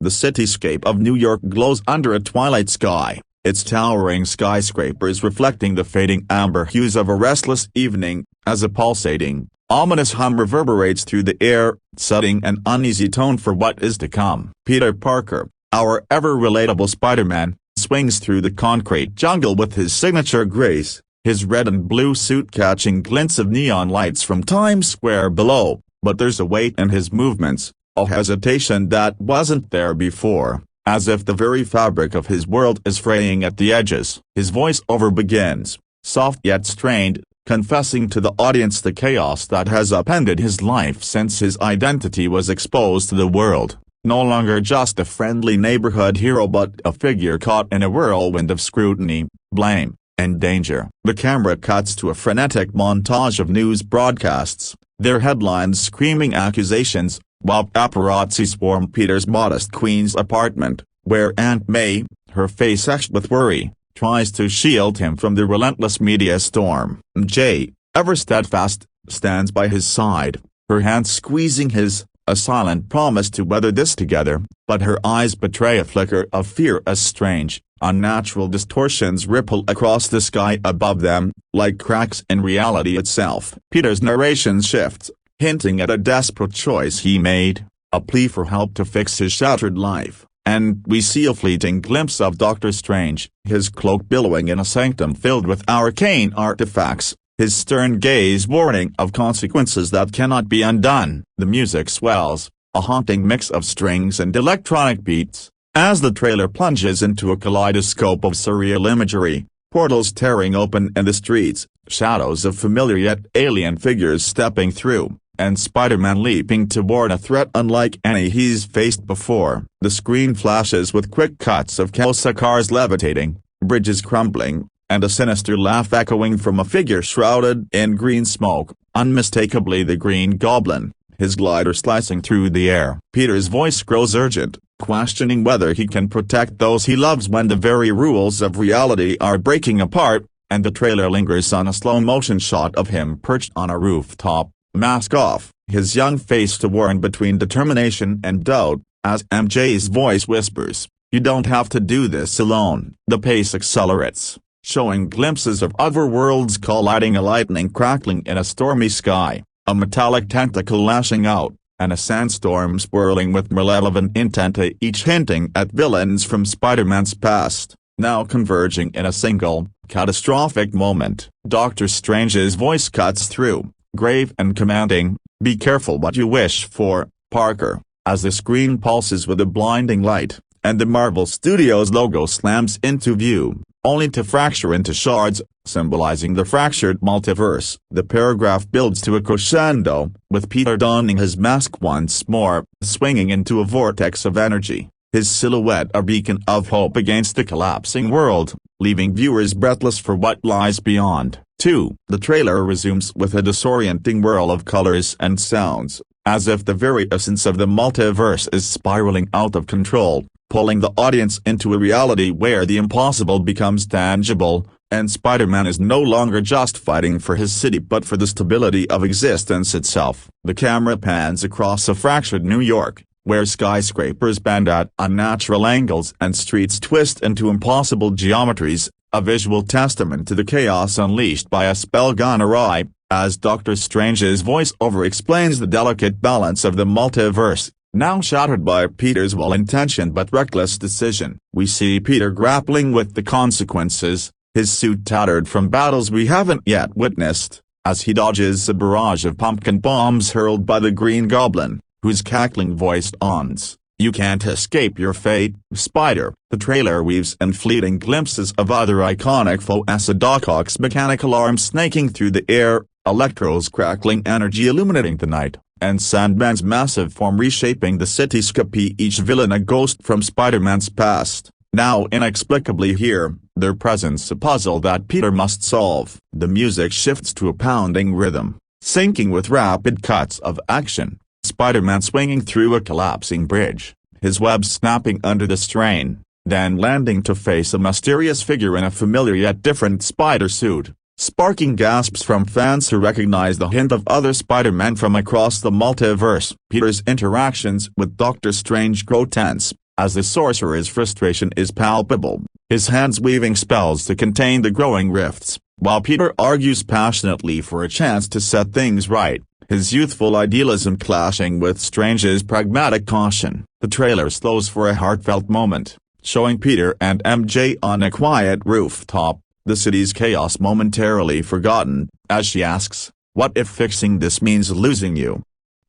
The cityscape of New York glows under a twilight sky, its towering skyscrapers reflecting the fading amber hues of a restless evening, as a pulsating, ominous hum reverberates through the air, setting an uneasy tone for what is to come. Peter Parker, our ever-relatable Spider-Man, swings through the concrete jungle with his signature grace, his red and blue suit catching glints of neon lights from Times Square below, but there's a weight in his movements, a hesitation that wasn't there before, as if the very fabric of his world is fraying at the edges. His voice-over begins, soft yet strained, confessing to the audience the chaos that has upended his life since his identity was exposed to the world. No longer just a friendly neighborhood hero but a figure caught in a whirlwind of scrutiny, blame, and danger. The camera cuts to a frenetic montage of news broadcasts, their headlines screaming accusations, while paparazzi swarm Peter's modest Queens apartment, where Aunt May, her face etched with worry, tries to shield him from the relentless media storm. MJ, ever steadfast, stands by his side, her hand squeezing his, a silent promise to weather this together, but her eyes betray a flicker of fear as strange, unnatural distortions ripple across the sky above them, like cracks in reality itself. Peter's narration shifts, hinting at a desperate choice he made, a plea for help to fix his shattered life, and we see a fleeting glimpse of Doctor Strange, his cloak billowing in a sanctum filled with arcane artifacts, his stern gaze warning of consequences that cannot be undone. The music swells, a haunting mix of strings and electronic beats, as the trailer plunges into a kaleidoscope of surreal imagery, portals tearing open in the streets, shadows of familiar yet alien figures stepping through, and Spider-Man leaping toward a threat unlike any he's faced before. The screen flashes with quick cuts of cars levitating, bridges crumbling, and a sinister laugh echoing from a figure shrouded in green smoke, unmistakably the Green Goblin, his glider slicing through the air. Peter's voice grows urgent, questioning whether he can protect those he loves when the very rules of reality are breaking apart, and the trailer lingers on a slow-motion shot of him perched on a rooftop, mask off, his young face torn between determination and doubt, as MJ's voice whispers, "You don't have to do this alone." The pace accelerates, showing glimpses of other worlds colliding, a lightning crackling in a stormy sky, a metallic tentacle lashing out, and a sandstorm swirling with malevolent intent, each hinting at villains from Spider-Man's past, now converging in a single, catastrophic moment. Doctor Strange's voice cuts through, grave and commanding, "Be careful what you wish for, Parker," as the screen pulses with a blinding light, and the Marvel Studios logo slams into view, only to fracture into shards, symbolizing the fractured multiverse. The paragraph builds to a crescendo, with Peter donning his mask once more, swinging into a vortex of energy, his silhouette a beacon of hope against the collapsing world, leaving viewers breathless for what lies beyond. 2. The trailer resumes with a disorienting whirl of colors and sounds, as if the very essence of the multiverse is spiraling out of control, pulling the audience into a reality where the impossible becomes tangible, and Spider-Man is no longer just fighting for his city but for the stability of existence itself. The camera pans across a fractured New York, where skyscrapers bend at unnatural angles and streets twist into impossible geometries, a visual testament to the chaos unleashed by a spell gone awry, as Doctor Strange's voice-over explains the delicate balance of the multiverse, now shattered by Peter's well-intentioned but reckless decision. We see Peter grappling with the consequences, his suit tattered from battles we haven't yet witnessed, as he dodges a barrage of pumpkin bombs hurled by the Green Goblin, whose cackling voice taunts, "You can't escape your fate, Spider." The trailer weaves in fleeting glimpses of other iconic foes, Doc Ock's mechanical arm snaking through the air, Electro's crackling energy illuminating the night, and Sandman's massive form reshaping the cityscape, each villain a ghost from Spider-Man's past, now inexplicably here, their presence a puzzle that Peter must solve. The music shifts to a pounding rhythm, syncing with rapid cuts of action, Spider-Man swinging through a collapsing bridge, his web snapping under the strain, then landing to face a mysterious figure in a familiar yet different spider suit, sparking gasps from fans who recognize the hint of other Spider-Man from across the multiverse. Peter's interactions with Doctor Strange grow tense, as the sorcerer's frustration is palpable, his hands weaving spells to contain the growing rifts, while Peter argues passionately for a chance to set things right, his youthful idealism clashing with Strange's pragmatic caution. The trailer slows for a heartfelt moment, showing Peter and MJ on a quiet rooftop, the city's chaos momentarily forgotten, as she asks, "What if fixing this means losing you?"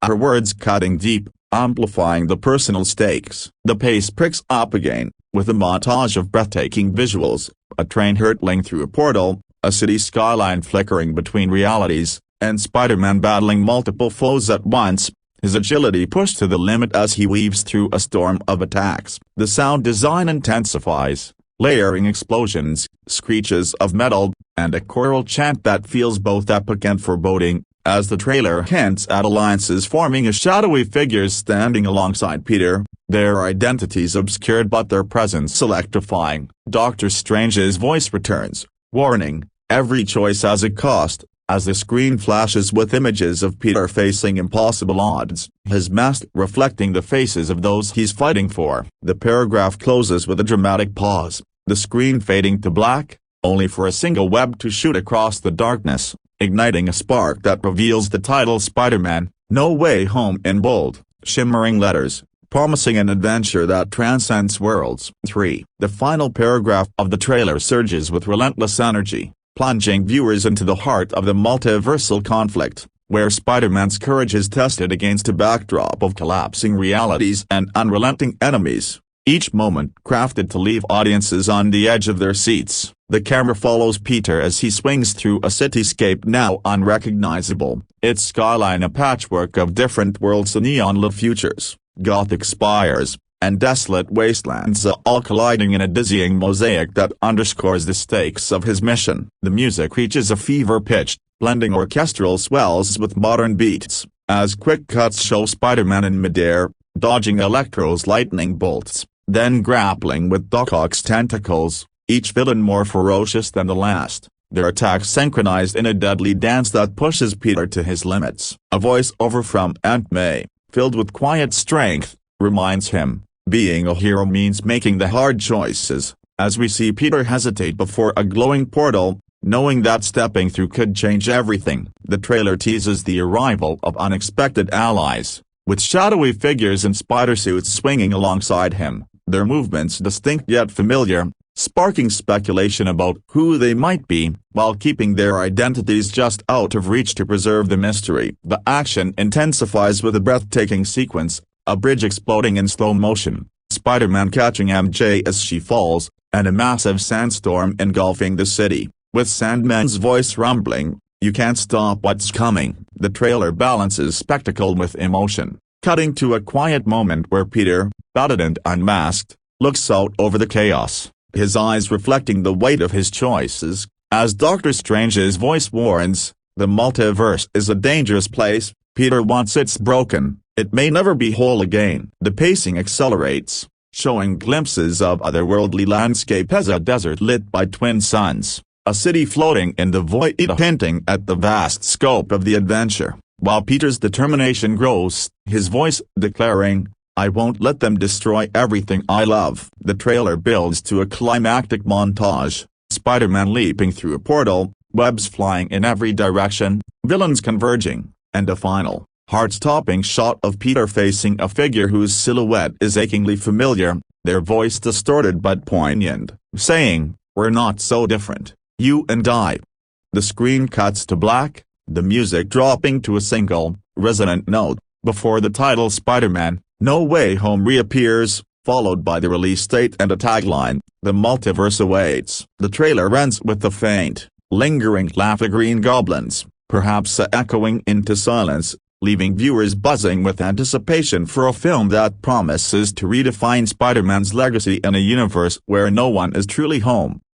Her words cutting deep, amplifying the personal stakes. The pace picks up again, with a montage of breathtaking visuals, a train hurtling through a portal, a city skyline flickering between realities, and Spider-Man battling multiple foes at once, his agility pushed to the limit as he weaves through a storm of attacks. The sound design intensifies, layering explosions, screeches of metal, and a choral chant that feels both epic and foreboding, as the trailer hints at alliances forming as shadowy figures standing alongside Peter, their identities obscured but their presence electrifying. Doctor Strange's voice returns, warning, "Every choice has a cost," as the screen flashes with images of Peter facing impossible odds, his mask reflecting the faces of those he's fighting for. The paragraph closes with a dramatic pause, the screen fading to black, only for a single web to shoot across the darkness, igniting a spark that reveals the title Spider-Man, No Way Home in bold, shimmering letters, promising an adventure that transcends worlds. 3. The final paragraph of the trailer surges with relentless energy, plunging viewers into the heart of the multiversal conflict, where Spider-Man's courage is tested against a backdrop of collapsing realities and unrelenting enemies. Each moment crafted to leave audiences on the edge of their seats. The camera follows Peter as he swings through a cityscape now unrecognizable, its skyline a patchwork of different worlds and neon-lit futures, gothic spires, and desolate wastelands all colliding in a dizzying mosaic that underscores the stakes of his mission. The music reaches a fever-pitch, blending orchestral swells with modern beats, as quick cuts show Spider-Man in midair, dodging Electro's lightning bolts, then grappling with Doc Ock's tentacles, each villain more ferocious than the last, their attacks synchronized in a deadly dance that pushes Peter to his limits. A voice-over from Aunt May, filled with quiet strength, reminds him, being a hero means making the hard choices, as we see Peter hesitate before a glowing portal, knowing that stepping through could change everything. The trailer teases the arrival of unexpected allies, with shadowy figures in spider suits swinging alongside him, their movements distinct yet familiar, sparking speculation about who they might be, while keeping their identities just out of reach to preserve the mystery. The action intensifies with a breathtaking sequence, a bridge exploding in slow motion, Spider-Man catching MJ as she falls, and a massive sandstorm engulfing the city, with Sandman's voice rumbling, "You can't stop what's coming." The trailer balances spectacle with emotion, cutting to a quiet moment where Peter, battered and unmasked, looks out over the chaos, his eyes reflecting the weight of his choices, as Doctor Strange's voice warns, "The multiverse is a dangerous place, Peter. Once it's broken, it may never be whole again." The pacing accelerates, showing glimpses of otherworldly landscape as a desert lit by twin suns, a city floating in the void hinting at the vast scope of the adventure, while Peter's determination grows, his voice declaring, "I won't let them destroy everything I love." The trailer builds to a climactic montage, Spider-Man leaping through a portal, webs flying in every direction, villains converging, and a final, heart-stopping shot of Peter facing a figure whose silhouette is achingly familiar, their voice distorted but poignant, saying, "We're not so different, you and I." The screen cuts to black, the music dropping to a single, resonant note, before the title Spider-Man, No Way Home reappears, followed by the release date and a tagline, "The multiverse awaits." The trailer ends with the faint, lingering laugh of Green Goblins, perhaps echoing into silence, leaving viewers buzzing with anticipation for a film that promises to redefine Spider-Man's legacy in a universe where no one is truly home.